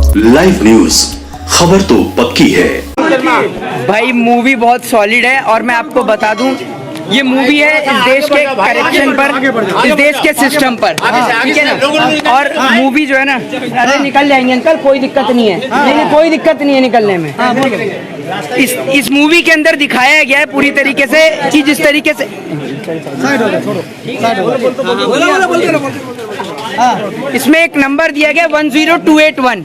Live news, खबर तो पक्की है। भाई मूवी बहुत सॉलिड है और मैं आपको बता दूं ये मूवी है इस देश के करेक्शन पर, इस देश के सिस्टम पर, ठीक है ना। और मूवी जो है ना, अरे निकल जाएंगे अंकल, कोई दिक्कत नहीं है, नहीं कोई दिक्कत नहीं है निकलने में। इस मूवी के अंदर दिखाया गया है पूरी तरीके से कि जिस तरीके से इसमें एक नंबर दिया गया 10281,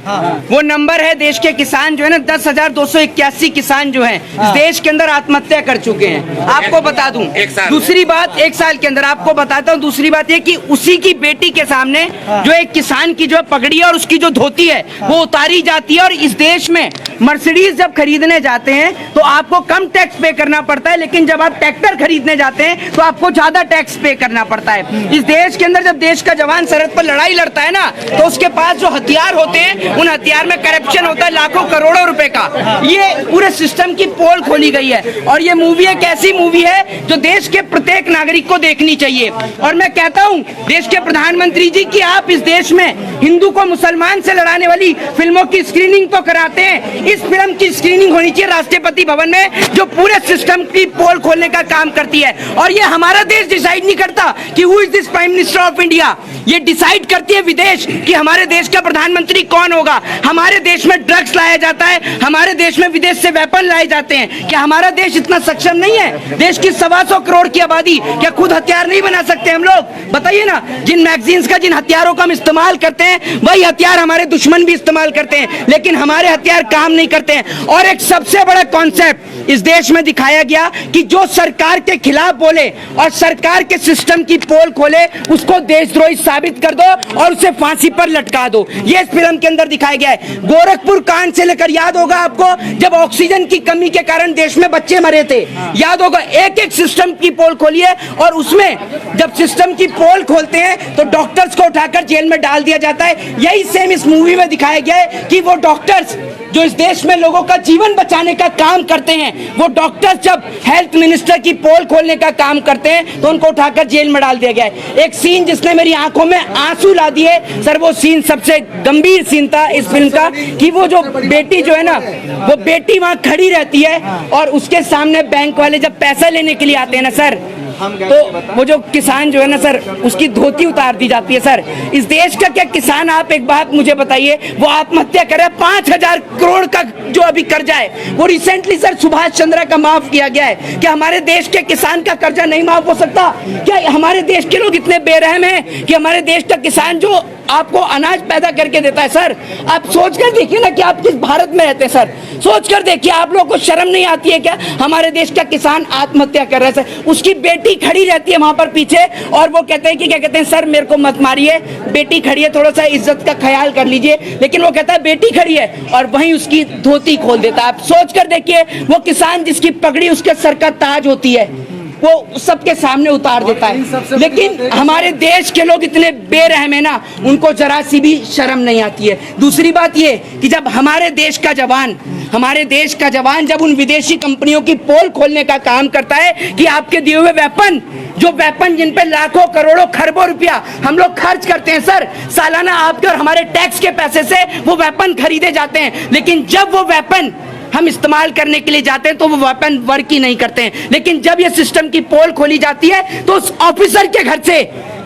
वो नंबर है देश के किसान जो है ना 10,281 किसान जो हैं इस देश के अंदर आत्महत्या कर चुके हैं। आपको बता दूं दूसरी बात, एक साल के अंदर आपको बताता हूं दूसरी बात ये कि उसी की बेटी के सामने जो एक किसान की जो पगड़ी है और उसकी जो धोती है वो उतारी जाती है। और इस देश में मर्सिडीज जब खरीदने जाते हैं तो आपको कम टैक्स पे करना पड़ता है, लेकिन जब आप ट्रैक्टर खरीदने जाते हैं तो आपको ज्यादा टैक्स पे करना पड़ता है। इस देश के अंदर जब देश का जवान सरहद पर लड़ाई लड़ता है ना तो उसके पास जो हथियार होते हैं उन हथियार में करप्शन होता है लाखों करोड़ों रुपए का। ये पूरे सिस्टम की पोल खोली गई है और ये मूवी एक ऐसी मूवी है जो देश के प्रत्येक नागरिक को देखनी चाहिए। और मैं कहता हूं देश के प्रधानमंत्री जी कि आप इस देश में हिंदू को मुसलमान से लड़ाने वाली फिल्मों की स्क्रीनिंग तो कराते हैं, इस फिल्म की स्क्रीनिंग होनी चाहिए राष्ट्रपति भवन में जो पूरे सिस्टम की पोल खोलने का काम करती है। और ये हमारा देश डिसाइड नहीं करता कि who is this prime minister of India, ये डिसाइड करती है विदेश कि हमारे देश का प्रधानमंत्री कौन होगा। हमारे देश में ड्रग्स लाया जाता है, हमारे देश में विदेश से वेपन लाए जाते हैं। क्या हमारा देश इतना सक्षम नहीं है? देश की 125 करोड़ की आबादी, क्या खुद हथियार नहीं बना सकते हम लोग? बताइए ना, जिन मैगजीन्स का जिन हथियारों का हम इस्तेमाल करते हैं वही हथियार हमारे दुश्मन भी इस्तेमाल करते हैं, लेकिन हमारे हथियार काम नहीं करते हैं। और एक सबसे बड़ा कॉन्सेप्ट इस देश में दिखाया गया कि जो सरकार के खिलाफ बोले और सरकार के सिस्टम की पोल खोले उसको देशद्रोही साबित कर दो और उसे फांसी पर लटका दो। ये इस फिल्म के अंदर दिखाया गया है। गोरखपुर कांड से लेकर याद होगा आपको जब ऑक्सीजन की कमी के कारण देश में बच्चे मरे थे, याद होगा। एक एक सिस्टम की पोल खोलिए और उसमें जब सिस्टम की पोल खोलते हैं तो डॉक्टर्स को उठाकर जेल में डाल दिया जाता है। यही सेम इस मूवी में दिखाया गया है कि वो डॉक्टर्स जो इस देश में लोगों का जीवन बचाने का काम करते हैं, वो डॉक्टर्स जब हेल्थ मिनिस्टर की पोल खोलने का काम करते हैं तो उनको उठाकर जेल में डाल दिया गया है। एक सीन जिसने मेरी आंखों में आंसू ला दिए सर, वो सीन सबसे गंभीर सीन था इस फिल्म का कि वो जो बेटी जो है ना, वो बेटी वहां खड़ी रहती है और उसके सामने बैंक वाले जब पैसा लेने के लिए आते हैं ना सर, तो वो जो किसान जो है ना सर उसकी धोती उतार दी जाती है। सर इस देश का क्या किसान, आप एक बात मुझे बताइए, वो आत्महत्या करे 5,000 करोड़ का जो अभी कर्जा है वो रिसेंटली सर सुभाष चंद्र का माफ किया गया है। क्या हमारे देश के किसान का कर्जा नहीं माफ हो सकता? क्या हमारे देश के लोग इतने बेरहम हैं कि हमारे देश का किसान जो आपको अनाज पैदा करके देता है, सर आप सोच कर देखिए ना कि आप किस भारत में रहते हैं। सर सोच कर देखिए, आप लोगों को शर्म नहीं आती है क्या? हमारे देश का किसान आत्महत्या कर रहा है सर, उसकी बेटी खड़ी रहती है वहां पर पीछे और वो कहते हैं कि क्या कहते हैं, सर मेरे को मत मारिए, बेटी खड़ी है, थोड़ा सा इज्जत का ख्याल कर लीजिए। लेकिन वो कहता है बेटी खड़ी है और वहीं उसकी धोती खोल देता है। आप सोच कर देखिए, वो किसान जिसकी पगड़ी उसके सर का ताज होती है वो सबके सामने उतार देता है। लेकिन हमारे देश के लोग इतने बेरहम है ना, उनको जरा सी भी शर्म नहीं आती है। दूसरी बात ये कि जब हमारे देश का जवान जब उन विदेशी कंपनियों की पोल खोलने का काम करता है कि आपके दिए हुए वेपन जिन पे लाखों करोड़ों खरबों रुपया हम लोग खर्च करते हैं सर, सालाना आपके और हमारे टैक्स के पैसे से वो वेपन खरीदे जाते हैं, लेकिन जब वो वेपन हम इस्तेमाल करने के लिए जाते हैं तो वो वेपन वर्क ही नहीं करते हैं। लेकिन जब ये सिस्टम की पोल खोली जाती है तो उस ऑफिसर के घर से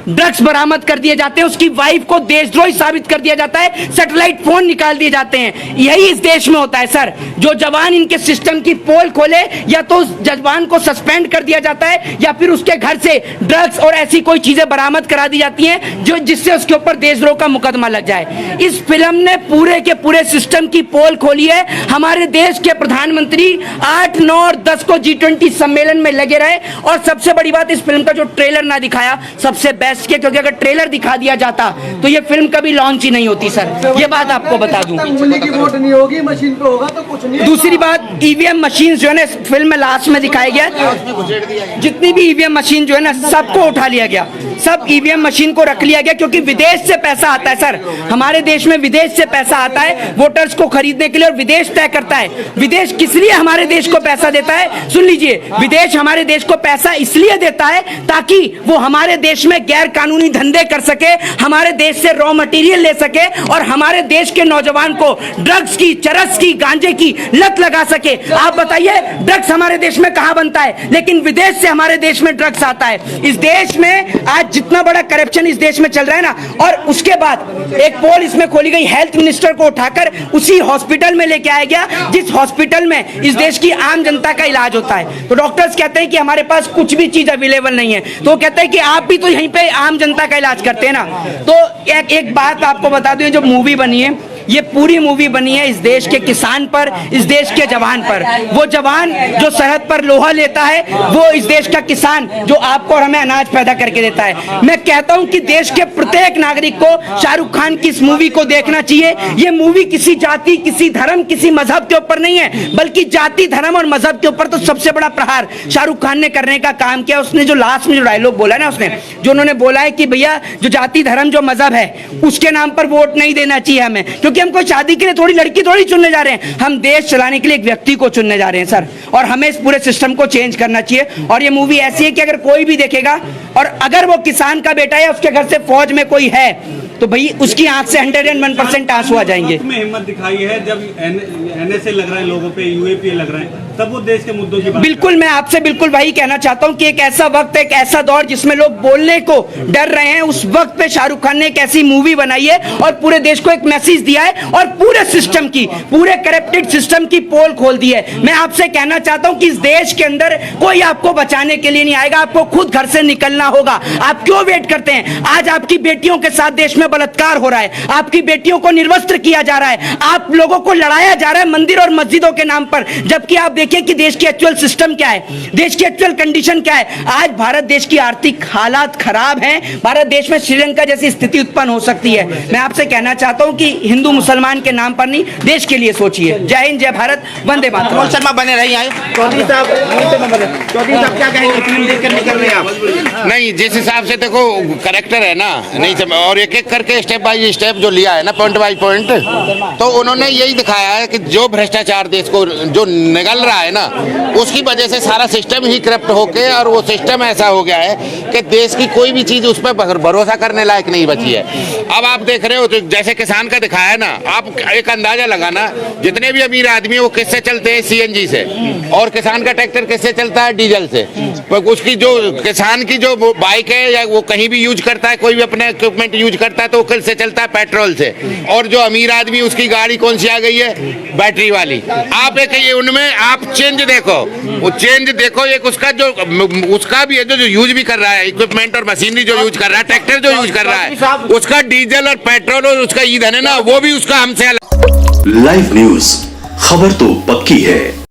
ड्रग्स बरामद कर दिए जाते हैं, उसकी वाइफ को देशद्रोही साबित कर दिया जाता है, सैटेलाइट फोन निकाल दिए जाते हैं। यही इस देश में होता है सर। जो जवान इनके सिस्टम की पोल खोले या तो उस जवान को सस्पेंड कर दिया जाता है या फिर उसके घर से ड्रग्स और ऐसी कोई चीजें बरामद करा दी जाती हैं जो जिससे उसके ऊपर देशद्रोह का मुकदमा लग जाए। इस फिल्म ने पूरे के पूरे सिस्टम की पोल खोली है। हमारे देश के प्रधानमंत्री 8, 9 और 10 को G20 सम्मेलन में लगे रहे। और सबसे बड़ी बात, इस फिल्म का जो ट्रेलर ना दिखाया सबसे बेस्ट के, क्योंकि अगर ट्रेलर दिखा दिया जाता तो ये फिल्म कभी लॉन्च ही नहीं होती सर, ये बात आपको बता दूं। उंगली की वोट नहीं होगी, मशीन पे होगा तो कुछ नहीं। दूसरी बात, ईवीएम मशीन जो है ना फिल्म में लास्ट में दिखाया गया, जितनी भी ईवीएम मशीन जो है ना सबको उठा लिया गया, सब ईवीएम मशीन को रख लिया गया, क्योंकि विदेश से पैसा आता है सर। हमारे देश में विदेश से पैसा आता है वोटर्स को खरीदने के लिए और विदेश तय करता है। विदेश किस लिए हमारे देश को पैसा देता है? सुन लीजिए, विदेश हमारे देश को पैसा इसलिए देता है ताकि वो हमारे देश में गैर गैर कानूनी धंधे कर सके, हमारे देश से रॉ मटेरियल ले सके और हमारे देश के नौजवान को ड्रग्स की, चरस की, गांजे की लत लगा सके। आप बताइए ड्रग्स हमारे देश में कहां बनता है, लेकिन विदेश से हमारे देश में ड्रग्स आता है। इस देश में आज जितना बड़ा करप्शन इस देश में चल रहा है ना, और उसके बाद एक पोल इसमें खोली गई, हेल्थ मिनिस्टर को उठाकर उसी हॉस्पिटल में लेके आया गया जिस हॉस्पिटल में इस देश की आम जनता का इलाज होता है। तो डॉक्टर्स कहते हैं कि हमारे पास कुछ भी चीज अवेलेबल नहीं है, तो कहते हैं कि आप भी तो यहीं पे आम जनता का इलाज करते हैं ना। तो एक बात आपको बता दूं, जो मूवी बनी है, ये पूरी मूवी बनी है इस देश के किसान पर, इस देश के जवान पर। वो जवान जो सरहद पर लोहा लेता है, वो इस देश का किसान जो आपको और हमें अनाज पैदा करके देता है। मैं कहता हूं कि देश के प्रत्येक नागरिक को शाहरुख खान की इस मूवी को देखना चाहिए। ये मूवी किसी जाति, किसी धर्म, किसी मजहब के ऊपर नहीं है, बल्कि जाति, धर्म और मजहब के ऊपर तो सबसे बड़ा प्रहार शाहरुख खान ने करने का काम किया। उसने जो लास्ट में जो डायलॉग बोला ना, उसने जो उन्होंने बोला है कि भैया जो जाति, धर्म, जो मजहब है, उसके नाम पर वोट नहीं देना चाहिए हमें, क्योंकि हम कोई शादी के लिए थोड़ी लड़की थोड़ी चुनने जा रहे हैं, हम देश चलाने के लिए एक व्यक्ति को चुनने जा रहे हैं सर। और हमें इस पूरे सिस्टम को चेंज करना चाहिए। और ये मूवी ऐसी है कि अगर कोई भी देखेगा और अगर वो किसान का बेटा है, उसके घर से फौज में कोई है, तो भाई उसकी आंख से 101% आंसू आ जाएंगे। में हिम्मत दिखाई है जब NSA लग रहा है लोगों पे, UAPA लग रहा है, तब वो देश के मुद्दों की बात। बिल्कुल, मैं आपसे बिल्कुल वही कहना चाहता हूं कि एक ऐसा वक्त, एक ऐसा दौर जिसमें लोग बोलने को डर रहे हैं, उस वक्त पे शाहरुख खान ने एक ऐसी मूवी बनाई है और पूरे देश को एक मैसेज दिया है और पूरे सिस्टम की, पूरे करप्टेड सिस्टम की पोल खोल दी है। मैं आपसे कहना चाहता हूं कि इस देश के अंदर कोई आपको बचाने के लिए नहीं आएगा, आपको खुद घर से निकलना होगा। आप क्यों वेट करते हैं? आज आपकी बेटियों के साथ देश में बलात्कार हो रहा है, आपकी बेटियों को निर्वस्त्र किया जा रहा है, आप लोगों को लड़ाया जा रहा है मंदिर और मस्जिदों के नाम पर, जबकि आप देखिए कि देश की एक्चुअल सिस्टम क्या है, देश की एक्चुअल कंडीशन क्या है। आज भारत देश की आर्थिक हालात खराब हैं, भारत देश में श्रीलंका जैसी स्थिति उत्पन्न हो सकती है। मैं आपसे कहना चाहता हूं कि हिंदू मुसलमान के नाम पर नहीं, देश के लिए सोचिए। जय हिंद, जय भारत, वंदे मातरम। कमल शर्मा बने रही आए। चौधरी साहब क्या कहेंगे? फिल्म देखकर निकल रहे हैं आप? नहीं, जिस हिसाब से देखो करेक्टर है ना, नहीं और एक एक करके स्टेप बाय स्टेप जो लिया है ना, पॉइंट बाय पॉइंट, तो उन्होंने यही दिखाया है कि जो भ्रष्टाचार देश को जो निगल रहा है ना, उसकी वजह से सारा सिस्टम ही करप्ट होके, और वो सिस्टम ऐसा हो गया है कि देश की कोई भी चीज उस पर भरोसा करने लायक नहीं बची है। अब आप देख रहे हो तो जैसे किसान का दिखाया है ना, आप एक अंदाजा लगाना, जितने भी अमीर आदमी है वो किससे चलते हैं? CNG से। और किसान का ट्रैक्टर किससे चलता है? डीजल से। उसकी जो किसान की जो बाइक है या वो कहीं भी यूज करता है, कोई भी अपने इक्विपमेंट यूज करता है, तो वो किससे चलता है? पेट्रोल से। और जो अमीर आदमी उसकी गाड़ी कौन सी आ गई है? बैटरी वाली। आप एक ये उनमें आप चेंज देखो, वो चेंज देखो, एक उसका जो उसका भी है जो यूज भी कर रहा है, इक्विपमेंट और मशीनरी जो यूज कर रहा है, ट्रैक्टर जो यूज कर रहा है, उसका डीजल और पेट्रोल और उसका ईंधन है ना, वो भी उसका हमसे अलग। लाइव न्यूज, खबर तो पक्की है।